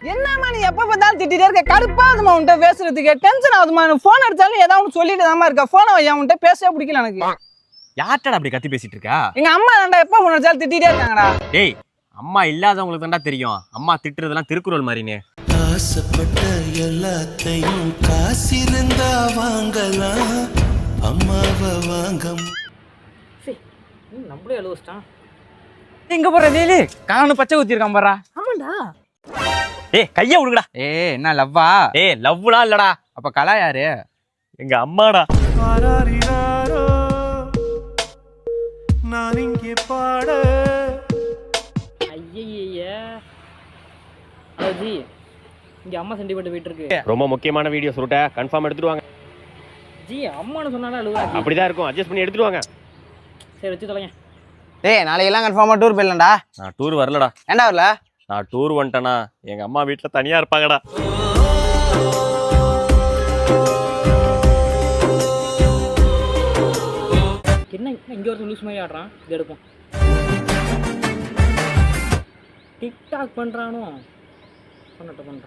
என்னம்மா நீ எப்ப பார்த்தாலும் திட்டிட்டே இருக்க? கடுப்பாதுமா உன்கிட்ட பேசுறதுக்கு, டென்ஷன் ஆகுதுமா. போன் அடிச்சாலும் ஏதாவது சொல்லிட்டு தாமா இருக்கா. போனை வையா, உன்கிட்ட பேசவே பிடிக்கல எனக்கு. யார்டா அப்படி கத்தி பேசிட்டு இருக்கா? எங்க அம்மா தான்டா எப்ப போன் அடிச்சாலும் திட்டிட்டே இருக்காங்கடா. டேய், அம்மா இல்லாதவங்களுக்கு தான்டா தெரியும் அம்மா திட்டுறதெல்லாம் திருக்குறள் மாதிரினே. ஆசைப்பட்ட எல்லாத்தையும் காசிருந்தா வாங்கலாம், அம்மாவை வாங்க. நம்மளே எழுவச்சிட்டான். எங்க போற வேலு? காணு பச்சை ஊத்திருக்கான் பாரா. ஆமாண்டா. ஏய் கைய விடுங்கடா. என்ன லவ்வா? லவ்லாம் இல்லடா. அப்ப கலா யாரு? எங்க அம்மாடா. நான் இங்கே பாட. ஐயய்யா ஜி, இங்க அம்மா சென்டிமெண்ட் போயிட்டு இருக்கு. ரொம்ப முக்கியமான வீடியோ சொல்லிட்ட, கன்ஃபார்ம் எடுத்துட்டு வாங்க. ஜி அம்மானு சொன்னாலும் அழுவா. அப்படிதான் இருக்கும், அட்ஜஸ்ட் பண்ணி எடுத்துட்டு வாங்க. சரி வச்சு தொலைங்க. நாளைக்கெல்லாம் கன்ஃபார்மா டூர் போயிடலாம்டா. நான் டூர் வரலடா. ஏண்டா வரல? நான் டூர் வந்துட்டேனா எங்க அம்மா வீட்டுல தனியா இருப்பாங்கடா. என்ன இங்க ஒரு லூஸ் மாதிரி ஆடுறான்? இது எடுப்போம். டிக்டாக் பண்றானோ? பண்ணட்டும்.